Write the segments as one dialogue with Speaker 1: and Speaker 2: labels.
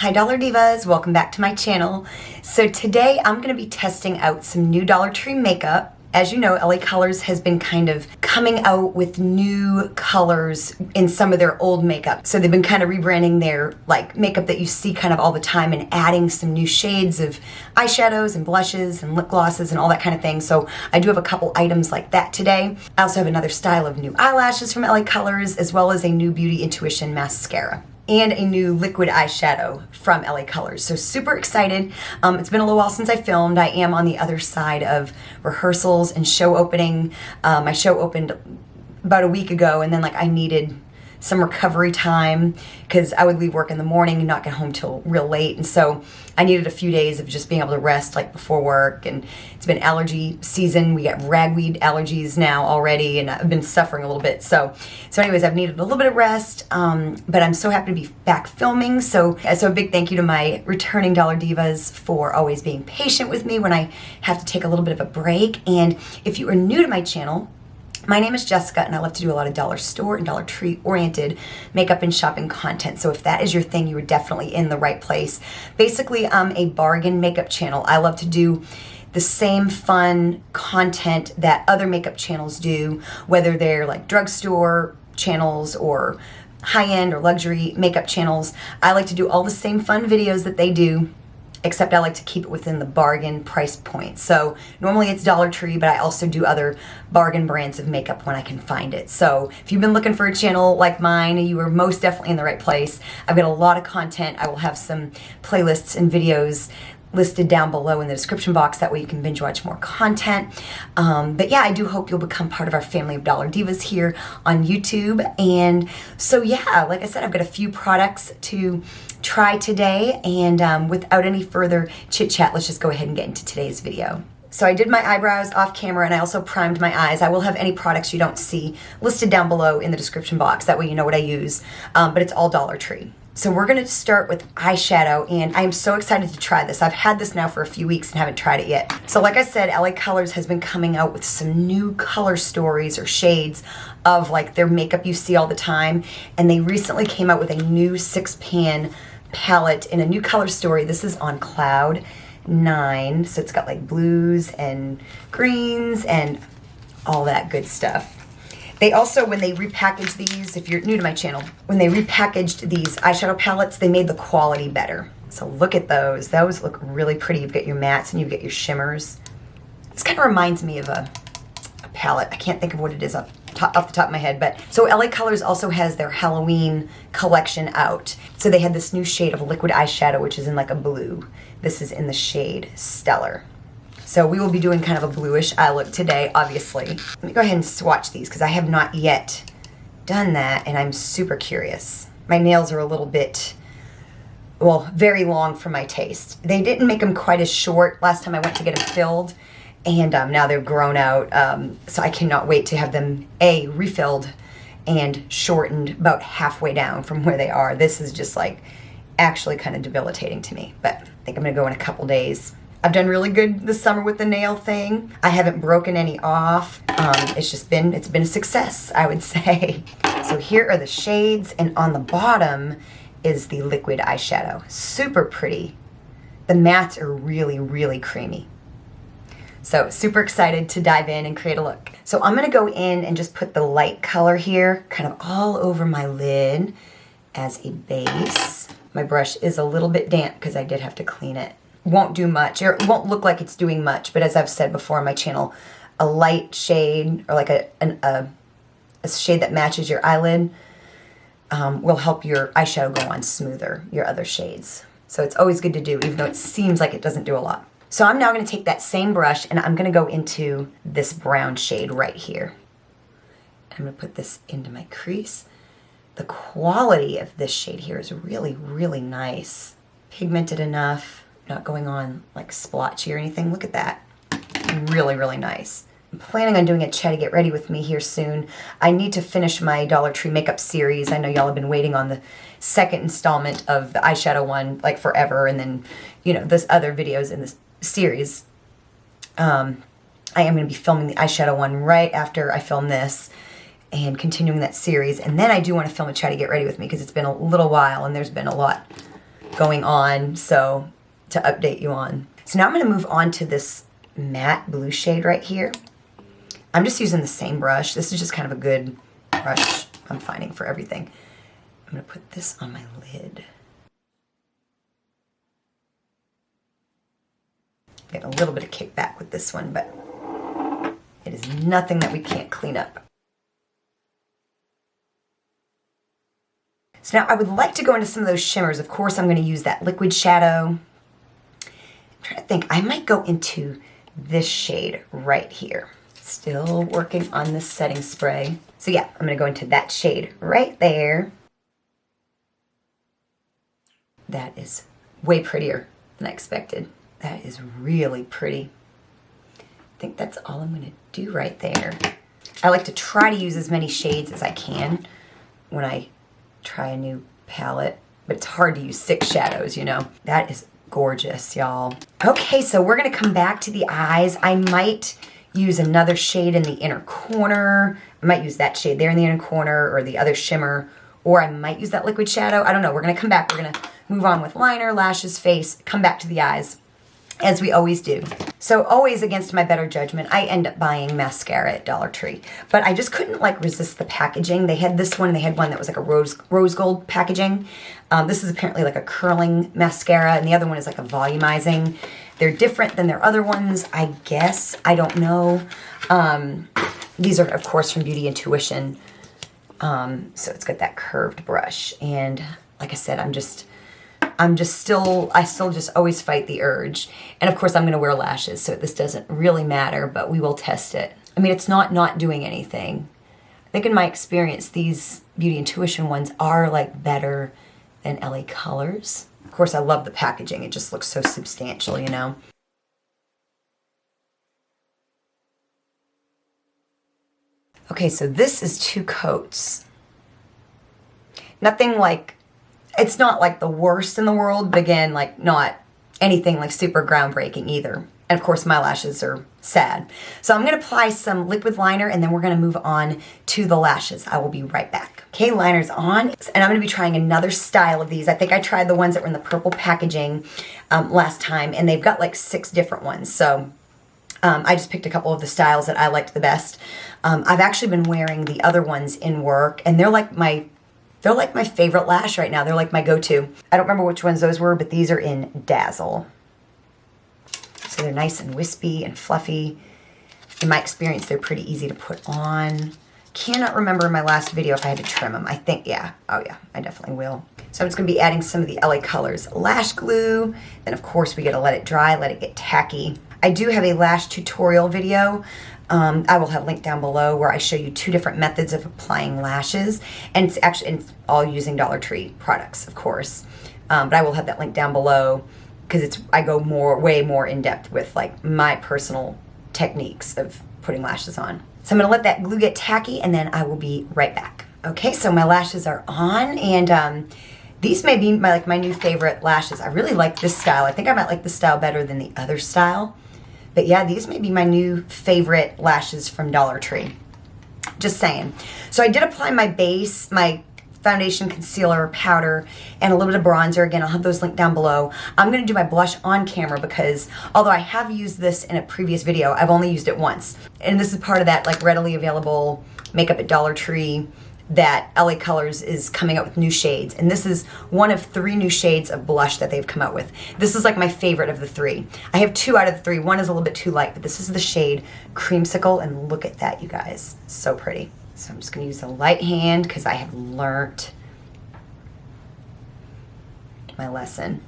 Speaker 1: Hi Dollar Divas, welcome back to my channel. So today I'm going to be testing out some new Dollar Tree makeup. As you know, LA Colors has been kind of coming out with new colors in some of their old makeup. So they've been kind of rebranding their makeup that you see kind of all the time and adding some new shades of eyeshadows and blushes and lip glosses and all that kind of thing. So I do have a couple items like that today. I also have another style of new eyelashes from LA Colors, as well as a new Beauty Intuition mascara and a new liquid eyeshadow from LA Colors. So super excited. It's been a little while since I filmed. I am on the other side of rehearsals and show opening. My show opened about a week ago, and then I needed some recovery time because I would leave work in the morning and not get home till real late, and so I needed a few days of just being able to rest before work. And it's been allergy season. We got ragweed allergies now already, and I've been suffering a little bit. So anyways, I've needed a little bit of rest, but I'm so happy to be back filming. So a big thank you to my returning Dollar Divas for always being patient with me when I have to take a little bit of a break. And if you are new to my channel, my name is Jessica, and I love to do a lot of dollar store and Dollar Tree oriented makeup and shopping content. So if that is your thing, you are definitely in the right place. Basically, I'm a bargain makeup channel. I love to do the same fun content that other makeup channels do, whether they're drugstore channels or high-end or luxury makeup channels. I like to do all the same fun videos that they do, except I like to keep it within the bargain price point. So normally it's Dollar Tree, but I also do other bargain brands of makeup when I can find it. So if you've been looking for a channel like mine, you are most definitely in the right place. I've got a lot of content. I will have some playlists and videos listed down below in the description box. That way you can binge watch more content. But yeah, I do hope you'll become part of our family of Dollar Divas here on YouTube. And so yeah, like I said, I've got a few products to try today. And without any further chit chat, let's just go ahead and get into today's video. So I did my eyebrows off camera, and I also primed my eyes. I will have any products you don't see listed down below in the description box. That way you know what I use, but it's all Dollar Tree. So we're going to start with eyeshadow, and I am so excited to try this. I've had this now for a few weeks and haven't tried it yet. So like I said, LA Colors has been coming out with some new color stories or shades of their makeup you see all the time, and they recently came out with a new 6-pan palette in a new color story. This is on Cloud 9, so it's got blues and greens and all that good stuff. They also, when they repackaged these, if you're new to my channel, when they repackaged these eyeshadow palettes, they made the quality better. So look at those. Those look really pretty. You've got your mattes and you've got your shimmers. This kind of reminds me of a palette. I can't think of what it is off the top of my head, but so LA Colors also has their Halloween collection out. So they had this new shade of liquid eyeshadow, which is in a blue. This is in the shade Stellar. So we will be doing kind of a bluish eye look today, obviously. Let me go ahead and swatch these because I have not yet done that, and I'm super curious. My nails are a little bit, well, very long for my taste. They didn't make them quite as short last time I went to get them filled, and now they're grown out, so I cannot wait to have them, refilled and shortened about halfway down from where they are. This is just actually kind of debilitating to me, but I think I'm going to go in a couple days. I've done really good this summer with the nail thing. I haven't broken any off. It's been a success, I would say. So here are the shades, and on the bottom is the liquid eyeshadow. Super pretty. The mattes are really, really creamy. So super excited to dive in and create a look. So I'm gonna go in and just put the light color here kind of all over my lid as a base. My brush is a little bit damp because I did have to clean it. Won't do much, or it won't look like it's doing much, but as I've said before on my channel, a light shade or a shade that matches your eyelid will help your eyeshadow go on smoother, your other shades. So it's always good to do, even though it seems like it doesn't do a lot. So I'm now going to take that same brush, and I'm going to go into this brown shade right here. I'm going to put this into my crease. The quality of this shade here is really, really nice. Pigmented enough. Not going on splotchy or anything. Look at that. Really, really nice. I'm planning on doing a chatty get ready with me here soon. I need to finish my Dollar Tree makeup series. I know y'all have been waiting on the second installment of the eyeshadow one forever, and then there's other videos in this series. I am going to be filming the eyeshadow one right after I film this and continuing that series, and then I do want to film a chatty get ready with me because it's been a little while and there's been a lot going on, so to update you on. So now I'm going to move on to this matte blue shade right here. I'm just using the same brush. This is just kind of a good brush I'm finding for everything. I'm going to put this on my lid. Get a little bit of kickback with this one, but it is nothing that we can't clean up. So now I would like to go into some of those shimmers. Of course, I'm going to use that liquid shadow. I'm trying to think. I might go into this shade right here. Still working on this setting spray. So yeah, I'm going to go into that shade right there. That is way prettier than I expected. That is really pretty. I think that's all I'm going to do right there. I like to try to use as many shades as I can when I try a new palette, but it's hard to use 6 shadows, you know. That is gorgeous, y'all. Okay, so we're going to come back to the eyes. I might use another shade in the inner corner. I might use that shade there in the inner corner or the other shimmer, or I might use that liquid shadow. I don't know. We're going to come back. We're going to move on with liner, lashes, face, come back to the eyes, as we always do. So always against my better judgment, I end up buying mascara at Dollar Tree. But I just couldn't like resist the packaging. They had this one, they had one that was like a rose gold packaging. This is apparently like a curling mascara, and the other one is like a volumizing. They're different than their other ones, I guess. I don't know. These are, of course, from Beauty Intuition. So it's got that curved brush. And like I said, I still just always fight the urge. And of course I'm going to wear lashes, so this doesn't really matter, but we will test it. I mean, it's not doing anything. I think in my experience, these Beauty Intuition ones are like better than LA Colors. Of course, I love the packaging. It just looks so substantial, you know. Okay, so this is 2 coats. Nothing like, it's not like the worst in the world, but again, like not anything like super groundbreaking either. And of course my lashes are sad. So I'm going to apply some liquid liner and then we're going to move on to the lashes. I will be right back. Okay, liner's on, and I'm going to be trying another style of these. I think I tried the ones that were in the purple packaging last time, and they've got like 6 different ones. So I just picked a couple of the styles that I liked the best. I've actually been wearing the other ones in work, and they're like my favorite lash right now. They're like my go-to. I don't remember which ones those were, but these are in Dazzle. So they're nice and wispy and fluffy. In my experience, they're pretty easy to put on. Cannot remember in my last video if I had to trim them. I think, yeah. Oh yeah, I definitely will. So I'm just gonna be adding some of the LA Colors lash glue. Then of course we gotta let it dry, let it get tacky. I do have a lash tutorial video. I will have a link down below where I show you 2 different methods of applying lashes, and it's actually all using Dollar Tree products, of course. But I will have that link down below because I go way more in depth with like my personal techniques of putting lashes on. So I'm gonna let that glue get tacky and then I will be right back. Okay, so my lashes are on, and these may be my new favorite lashes. I really like this style. I think I might like this style better than the other style. But yeah, these may be my new favorite lashes from Dollar Tree. Just saying. So I did apply my base, my foundation, concealer, powder, and a little bit of bronzer. Again, I'll have those linked down below. I'm going to do my blush on camera because although I have used this in a previous video, I've only used it once. And this is part of that like readily available makeup at Dollar Tree that LA Colors is coming out with new shades. And this is one of 3 new shades of blush that they've come out with. This is like my favorite of the 3. I have 2 out of the 3. One is a little bit too light, but this is the shade Creamsicle, and look at that, you guys. So pretty. So I'm just gonna use a light hand because I have learnt my lesson.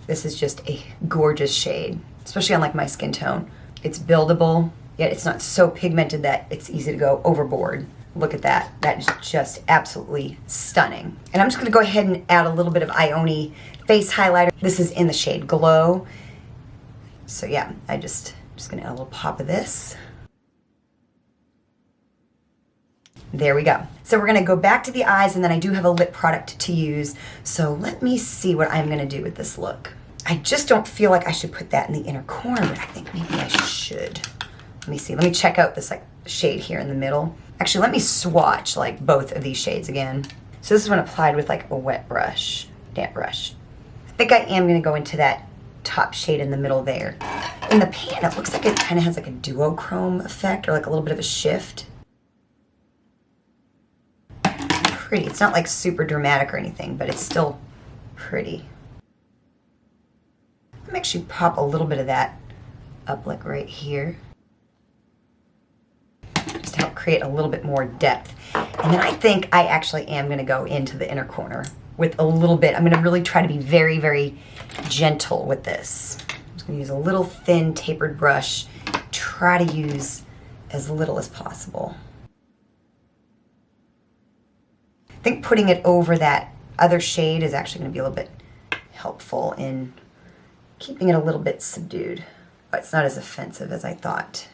Speaker 1: This is just a gorgeous shade, especially on like my skin tone. It's buildable, yet it's not so pigmented that it's easy to go overboard. Look at that. That is just absolutely stunning. And I'm just going to go ahead and add a little bit of Ioni face highlighter. This is in the shade Glow. So yeah, I'm just going to add a little pop of this. There we go. So we're going to go back to the eyes, and then I do have a lip product to use. So let me see what I'm going to do with this look. I just don't feel like I should put that in the inner corner, but I think maybe I should. Let me see. Let me check out this like shade here in the middle. Actually, let me swatch like both of these shades again. So this is when applied with like a wet brush, damp brush. I think I am gonna go into that top shade in the middle there. In the pan, it looks like it kind of has like a duochrome effect or like a little bit of a shift. Pretty. It's not like super dramatic or anything, but it's still pretty. I'm actually pop a little bit of that up like right here. Just to help create a little bit more depth. And then I think I actually am going to go into the inner corner with a little bit. I'm going to really try to be very, very gentle with this. I'm just going to use a little thin tapered brush. Try to use as little as possible. I think putting it over that other shade is actually going to be a little bit helpful in keeping it a little bit subdued. But it's not as offensive as I thought.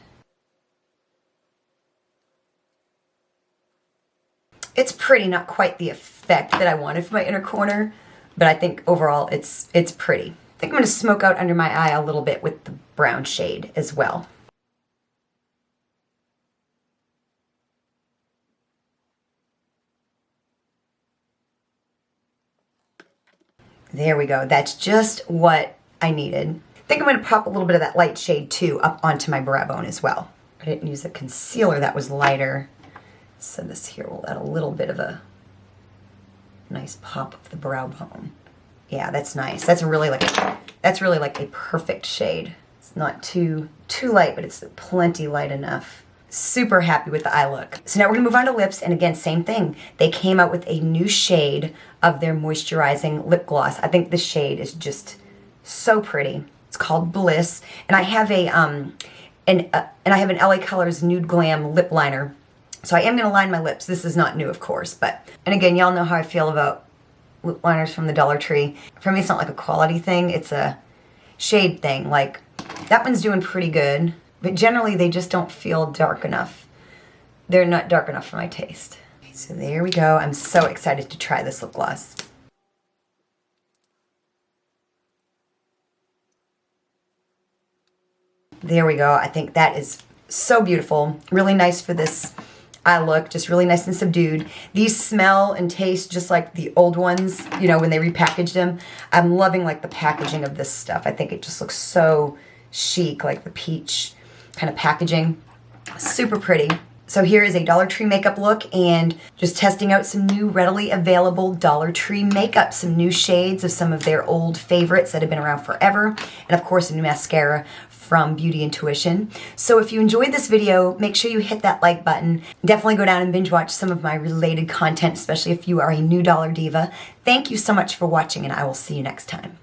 Speaker 1: It's pretty, not quite the effect that I wanted for my inner corner, but I think overall it's pretty. I think I'm going to smoke out under my eye a little bit with the brown shade as well. There we go. That's just what I needed. I think I'm going to pop a little bit of that light shade too up onto my brow bone as well. I didn't use a concealer that was lighter, so this here will add a little bit of a nice pop of the brow bone. Yeah, that's nice. That's really like a perfect shade. It's not too light, but it's plenty light enough. Super happy with the eye look. So now we're gonna move on to lips, and again, same thing. They came out with a new shade of their moisturizing lip gloss. I think this shade is just so pretty. It's called Bliss, and I have an LA Colors Nude Glam lip liner. So I am gonna line my lips. This is not new, of course, but, and again, y'all know how I feel about lip liners from the Dollar Tree. For me, it's not like a quality thing, it's a shade thing. Like, that one's doing pretty good, but generally they just don't feel dark enough. They're not dark enough for my taste. Okay, so there we go. I'm so excited to try this lip gloss. There we go. I think that is so beautiful. Really nice for this eye look, just really nice and subdued. These smell and taste just like the old ones, you know, when they repackaged them. I'm loving like the packaging of this stuff. I think it just looks so chic, like the peach kind of packaging. Super pretty. So here is a Dollar Tree makeup look, and just testing out some new readily available Dollar Tree makeup, some new shades of some of their old favorites that have been around forever, and of course a new mascara from Beauty Intuition. So if you enjoyed this video, make sure you hit that like button. Definitely go down and binge watch some of my related content, especially if you are a new Dollar Diva. Thank you so much for watching, and I will see you next time.